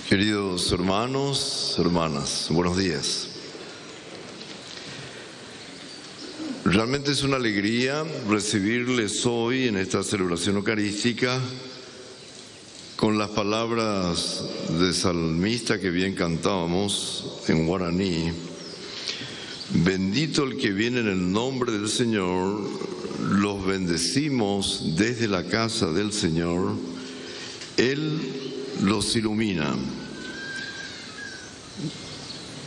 Queridos hermanos, hermanas, buenos días. Realmente es una alegría recibirles hoy en esta celebración eucarística con las palabras de salmista que bien cantábamos en guaraní. Bendito el que viene en el nombre del Señor, los bendecimos desde la casa del Señor, Él los ilumina.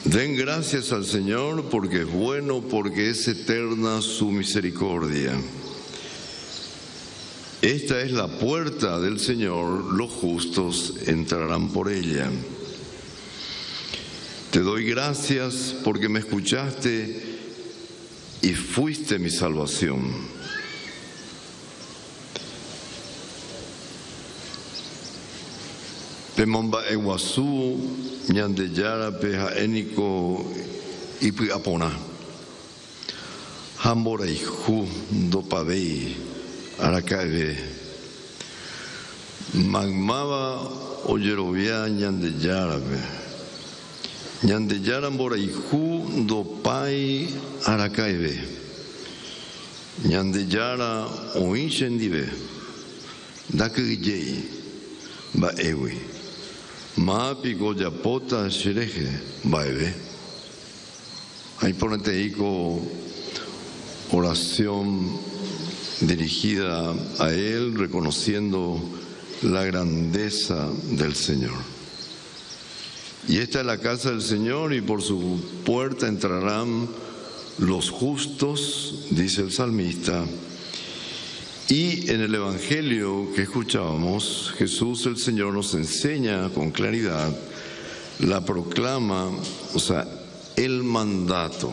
Den gracias al Señor porque es bueno, porque es eterna su misericordia. Esta es la puerta del Señor, los justos entrarán por ella. Te doy gracias porque me escuchaste y fuiste mi salvación. Pemomba eguazú, ñandeyara peja énico ipi apona. Hambora iju dopavei arakaeve. Magmaba oyerovia ñandeyara pe. Ñandeyara mbora iju dopai arakaeve. Ñandeyara oinchendive. Dakuyei ba ewi. Mapi goyapota shereje baebe. Ahí ponete ahí con oración dirigida a Él, reconociendo la grandeza del Señor. Y esta es la casa del Señor y por su puerta entrarán los justos, dice el salmista. Y en el Evangelio que escuchábamos, Jesús el Señor nos enseña con claridad, la proclama, o sea, el mandato.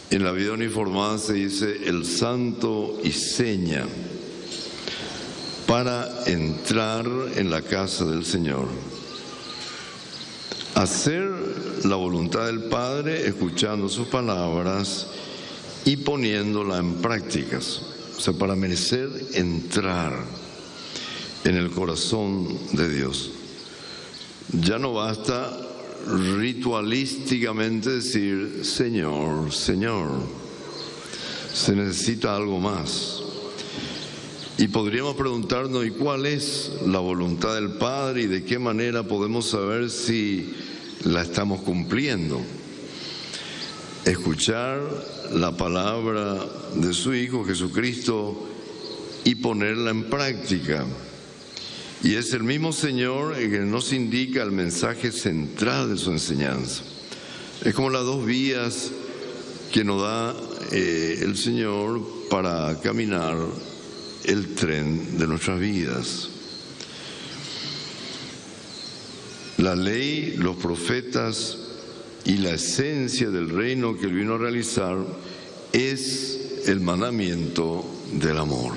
En la vida uniformada se dice el santo y seña para entrar en la casa del Señor. Hacer la voluntad del Padre, escuchando sus palabras y poniéndola en prácticas. O sea, para merecer entrar en el corazón de Dios. Ya no basta ritualísticamente decir Señor, Señor. Se necesita algo más. Y podríamos preguntarnos, ¿y cuál es la voluntad del Padre y de qué manera podemos saber si la estamos cumpliendo? Escuchar la palabra de su Hijo Jesucristo y ponerla en práctica. Y es el mismo Señor el que nos indica el mensaje central de su enseñanza. Es como las dos vías que nos da el Señor para caminar el tren de nuestras vidas. La ley, los profetas y la esencia del reino que Él vino a realizar es el mandamiento del amor.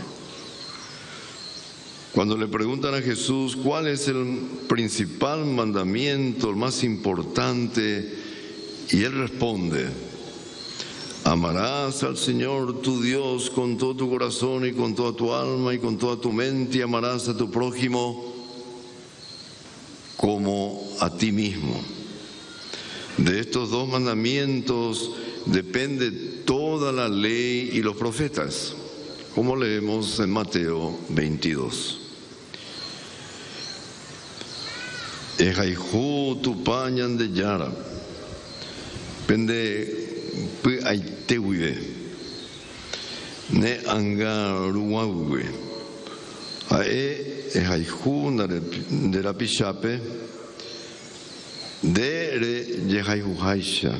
Cuando le preguntan a Jesús cuál es el principal mandamiento, el más importante, y Él responde: amarás al Señor tu Dios con todo tu corazón y con toda tu alma y con toda tu mente, y amarás a tu prójimo como a ti mismo. De estos dos mandamientos depende toda la ley y los profetas, como leemos en Mateo 22. Ejaihu tupañan de yara, pende pu aitewive, ne angaruawe, ae ejaihu de la pichape, de Yehaihuhaisha,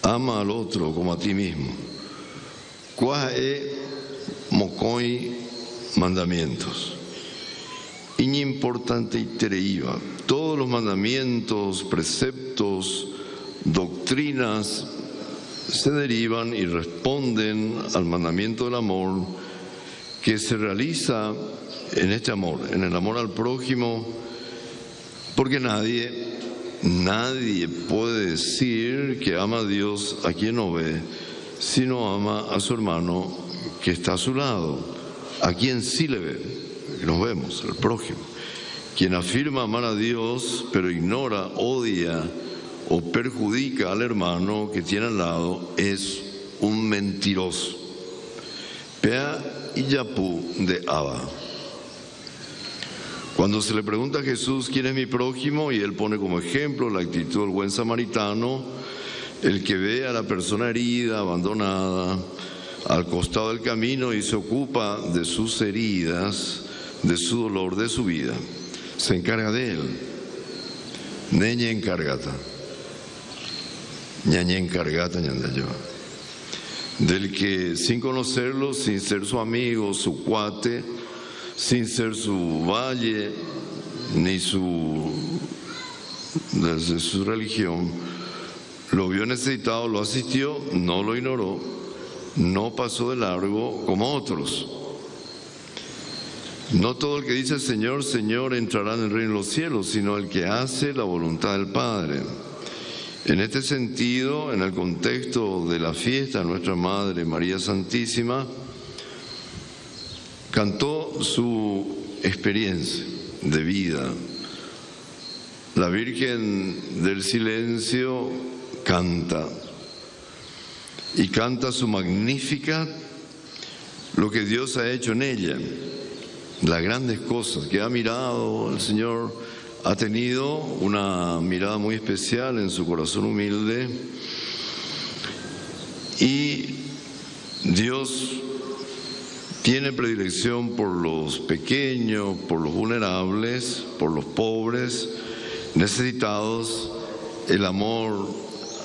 ama al otro como a ti mismo. Cuae mocoi mandamientos. Iñi importante y tereiva. Todos los mandamientos, preceptos, doctrinas se derivan y responden al mandamiento del amor que se realiza en este amor, en el amor al prójimo, porque nadie puede decir que ama a Dios a quien no ve, sino ama a su hermano que está a su lado, a quien sí le ve, nos vemos, al prójimo. Quien afirma amar a Dios, pero ignora, odia o perjudica al hermano que tiene al lado, es un mentiroso. Pea y Yapú de Abba. Cuando se le pregunta a Jesús quién es mi prójimo, y él pone como ejemplo la actitud del buen samaritano, el que ve a la persona herida, abandonada, al costado del camino y se ocupa de sus heridas, de su dolor, de su vida. Se encarga de él. Neña encargata. Ñaña encargata, ñandayo. Del que sin conocerlo, sin ser su amigo, su cuate, sin ser su valle, ni desde su religión, lo vio necesitado, lo asistió, no lo ignoró, no pasó de largo como otros. No todo el que dice Señor, Señor entrará en el reino de los cielos, sino el que hace la voluntad del Padre. En este sentido, en el contexto de la fiesta de nuestra Madre María Santísima, cantó su experiencia de vida. La Virgen del Silencio canta, y canta su magnífica, lo que Dios ha hecho en ella, las grandes cosas que ha mirado. El Señor ha tenido una mirada muy especial en su corazón humilde, y Dios tiene predilección por los pequeños, por los vulnerables, por los pobres, necesitados. El amor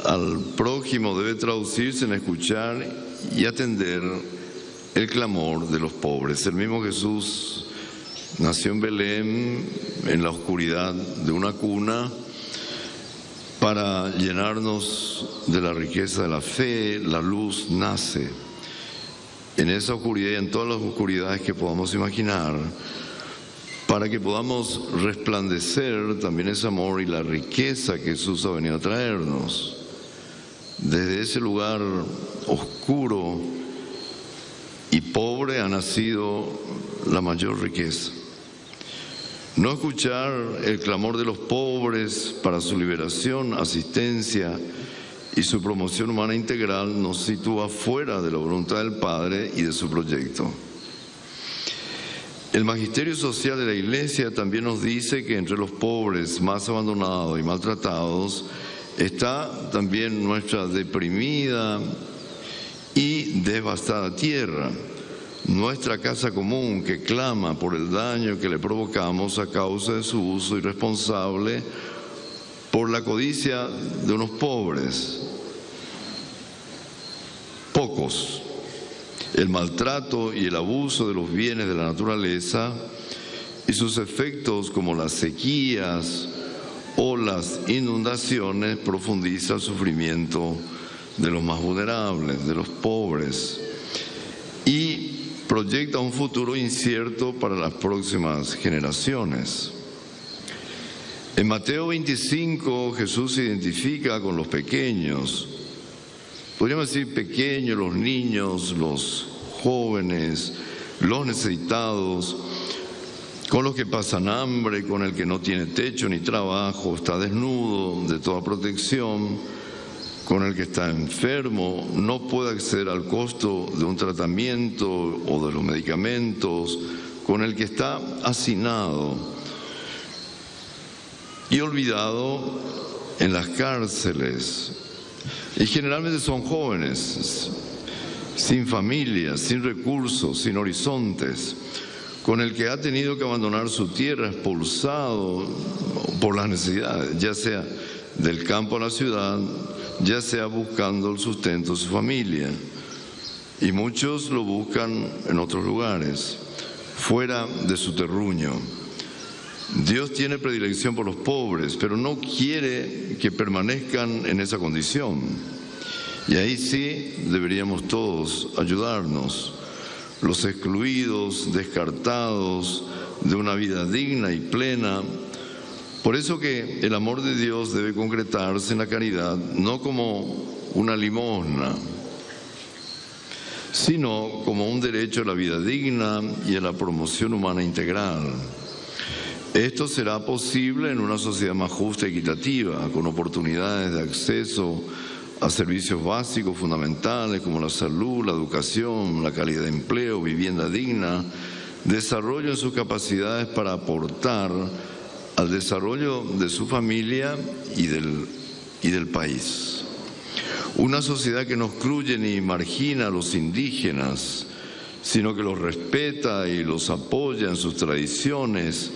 al prójimo debe traducirse en escuchar y atender el clamor de los pobres. El mismo Jesús nació en Belén, en la oscuridad de una cuna, para llenarnos de la riqueza de la fe. La luz nace en esa oscuridad y en todas las oscuridades que podamos imaginar, para que podamos resplandecer también ese amor y la riqueza que Jesús ha venido a traernos. Desde ese lugar oscuro y pobre ha nacido la mayor riqueza. No escuchar el clamor de los pobres para su liberación, asistencia y su promoción humana integral nos sitúa fuera de la voluntad del Padre y de su proyecto. El magisterio social de la Iglesia también nos dice que entre los pobres más abandonados y maltratados está también nuestra deprimida y devastada tierra, nuestra casa común que clama por el daño que le provocamos a causa de su uso irresponsable por la codicia de unos pobres, pocos, el maltrato y el abuso de los bienes de la naturaleza y sus efectos como las sequías o las inundaciones profundiza el sufrimiento de los más vulnerables, de los pobres, y proyecta un futuro incierto para las próximas generaciones. En Mateo 25 Jesús se identifica con los pequeños. Podríamos decir pequeños, los niños, los jóvenes, los necesitados, con los que pasan hambre, con el que no tiene techo ni trabajo, está desnudo de toda protección, con el que está enfermo, no puede acceder al costo de un tratamiento o de los medicamentos, con el que está hacinado y olvidado en las cárceles. Y generalmente son jóvenes, sin familia, sin recursos, sin horizontes, con el que ha tenido que abandonar su tierra, expulsado por las necesidades, ya sea del campo a la ciudad, ya sea buscando el sustento de su familia. Y muchos lo buscan en otros lugares, fuera de su terruño. Dios tiene predilección por los pobres, pero no quiere que permanezcan en esa condición. Y ahí sí deberíamos todos ayudarnos. Los excluidos, descartados de una vida digna y plena. Por eso que el amor de Dios debe concretarse en la caridad, no como una limosna, sino como un derecho a la vida digna y a la promoción humana integral. Esto será posible en una sociedad más justa y equitativa, con oportunidades de acceso a servicios básicos fundamentales como la salud, la educación, la calidad de empleo, vivienda digna, desarrollo en sus capacidades para aportar al desarrollo de su familia y del país. Una sociedad que no excluye ni margina a los indígenas, sino que los respeta y los apoya en sus tradiciones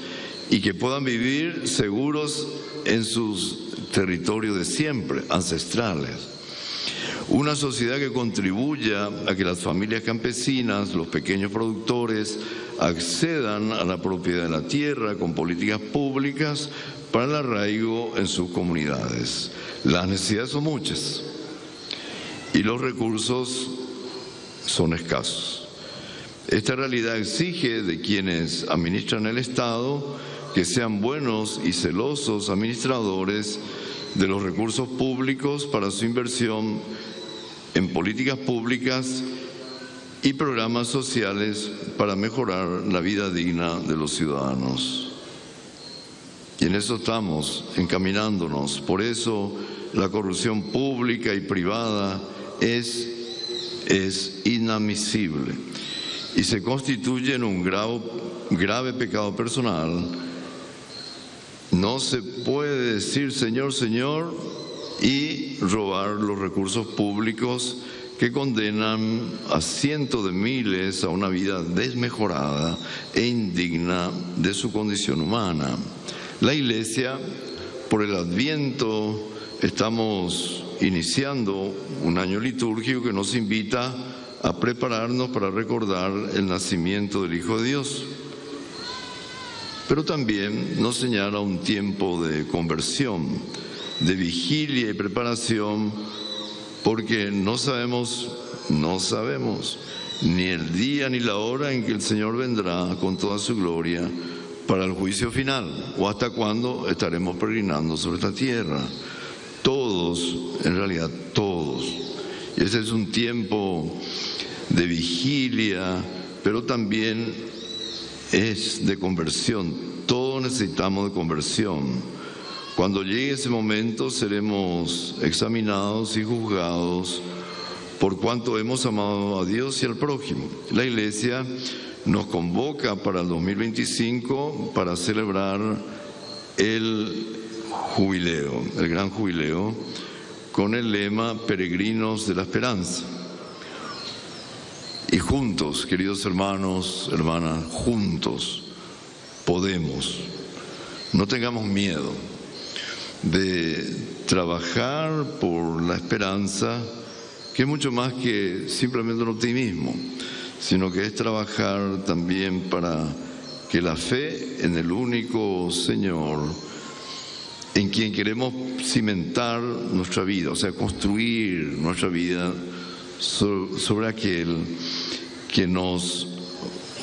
y que puedan vivir seguros en sus territorios de siempre, ancestrales. Una sociedad que contribuya a que las familias campesinas, los pequeños productores, accedan a la propiedad de la tierra con políticas públicas para el arraigo en sus comunidades. Las necesidades son muchas y los recursos son escasos. Esta realidad exige de quienes administran el Estado que sean buenos y celosos administradores de los recursos públicos para su inversión en políticas públicas y programas sociales para mejorar la vida digna de los ciudadanos. Y en eso estamos encaminándonos. Por eso la corrupción pública y privada es inadmisible y se constituye en un grave pecado personal. No se puede decir Señor, Señor y robar los recursos públicos que condenan a cientos de miles a una vida desmejorada e indigna de su condición humana. La Iglesia, por el Adviento, estamos iniciando un año litúrgico que nos invita a prepararnos para recordar el nacimiento del Hijo de Dios. Pero también nos señala un tiempo de conversión, de vigilia y preparación, porque no sabemos ni el día ni la hora en que el Señor vendrá con toda su gloria para el juicio final, o hasta cuándo estaremos peregrinando sobre esta tierra. Todos, en realidad todos. Y ese es un tiempo de vigilia, pero también es de conversión. Todos necesitamos de conversión. Cuando llegue ese momento seremos examinados y juzgados por cuanto hemos amado a Dios y al prójimo. La Iglesia nos convoca para el 2025 para celebrar el jubileo, el gran jubileo, con el lema Peregrinos de la Esperanza. Y juntos, queridos hermanos, hermanas, juntos podemos. No tengamos miedo de trabajar por la esperanza, que es mucho más que simplemente un optimismo, sino que es trabajar también para que la fe en el único Señor, en quien queremos cimentar nuestra vida, o sea, construir nuestra vida sobre aquel que nos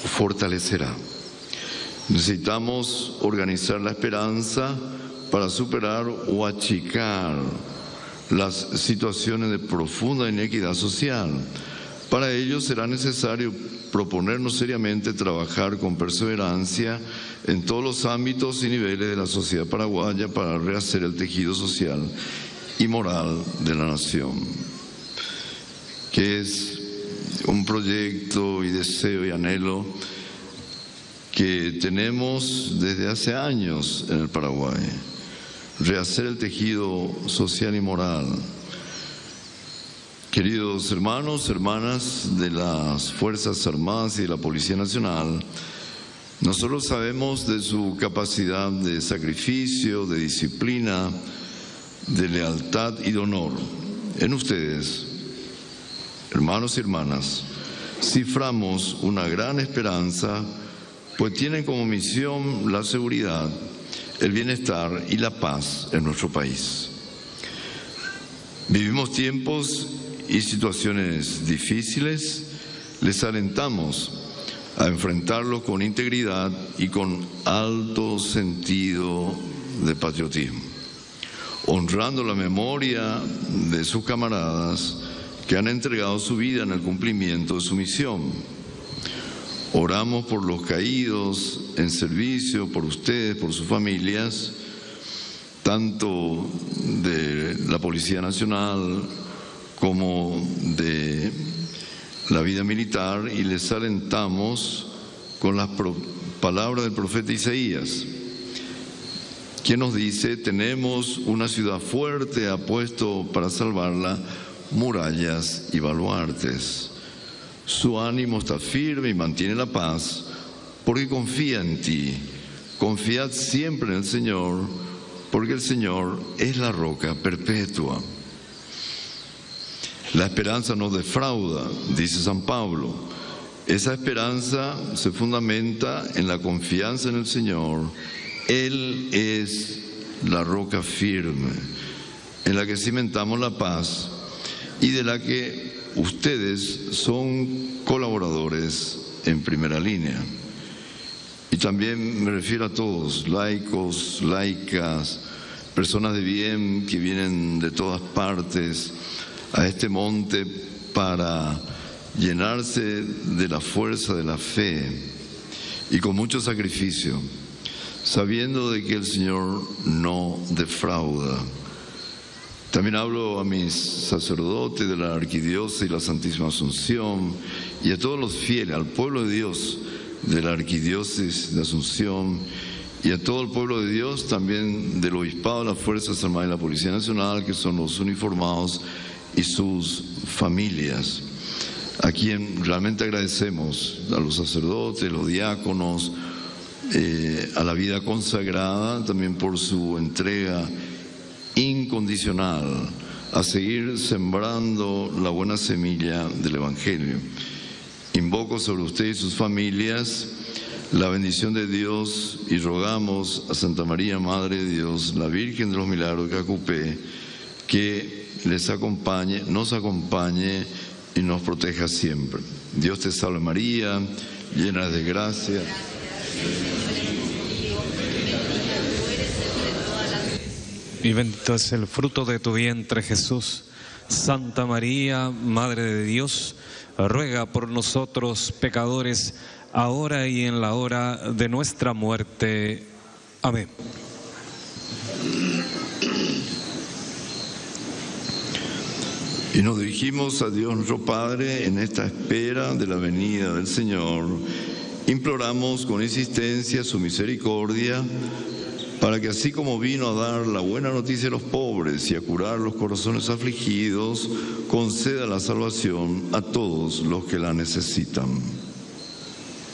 fortalecerá. Necesitamos organizar la esperanza para superar o achicar las situaciones de profunda inequidad social. Para ello será necesario proponernos seriamente trabajar con perseverancia en todos los ámbitos y niveles de la sociedad paraguaya para rehacer el tejido social y moral de la nación, que es un proyecto y deseo y anhelo que tenemos desde hace años en el Paraguay. Rehacer el tejido social y moral. Queridos hermanos, hermanas de las Fuerzas Armadas y de la Policía Nacional, nosotros sabemos de su capacidad de sacrificio, de disciplina, de lealtad y de honor. En ustedes, hermanos y hermanas, ciframos una gran esperanza, pues tienen como misión la seguridad, el bienestar y la paz en nuestro país. Vivimos tiempos y situaciones difíciles, les alentamos a enfrentarlos con integridad y con alto sentido de patriotismo, honrando la memoria de sus camaradas que han entregado su vida en el cumplimiento de su misión. Oramos por los caídos en servicio, por ustedes, por sus familias, tanto de la Policía Nacional como de la vida militar, y les alentamos con las palabras del profeta Isaías, quien nos dice: tenemos una ciudad fuerte, ha puesto para salvarla murallas y baluartes. Su ánimo está firme y mantiene la paz, porque confía en ti. Confiad siempre en el Señor, porque el Señor es la roca perpetua. La esperanza no defrauda, dice San Pablo. Esa esperanza se fundamenta en la confianza en el Señor. Él es la roca firme, en la que cimentamos la paz y de la que ustedes son colaboradores en primera línea. Y también me refiero a todos, laicos, laicas, personas de bien que vienen de todas partes a este monte para llenarse de la fuerza de la fe y con mucho sacrificio, sabiendo de que el Señor no defrauda. También hablo a mis sacerdotes de la Arquidiócesis y la Santísima Asunción y a todos los fieles, al pueblo de Dios de la Arquidiócesis de Asunción y a todo el pueblo de Dios, también del Obispado de las Fuerzas Armadas y la Policía Nacional, que son los uniformados, y sus familias, a quien realmente agradecemos, a los sacerdotes, los diáconos, a la vida consagrada, también por su entrega incondicional a seguir sembrando la buena semilla del Evangelio. Invoco sobre usted y sus familias la bendición de Dios y rogamos a Santa María, Madre de Dios, la Virgen de los Milagros de Cacupé, que les acompañe, nos acompañe y nos proteja siempre. Dios te salve María, llena de gracia. Y bendito es el fruto de tu vientre, Jesús. Santa María, Madre de Dios, ruega por nosotros pecadores, ahora y en la hora de nuestra muerte. Amén. Y nos dirigimos a Dios nuestro Padre en esta espera de la venida del Señor. Imploramos con insistencia su misericordia, para que así como vino a dar la buena noticia a los pobres y a curar los corazones afligidos, conceda la salvación a todos los que la necesitan.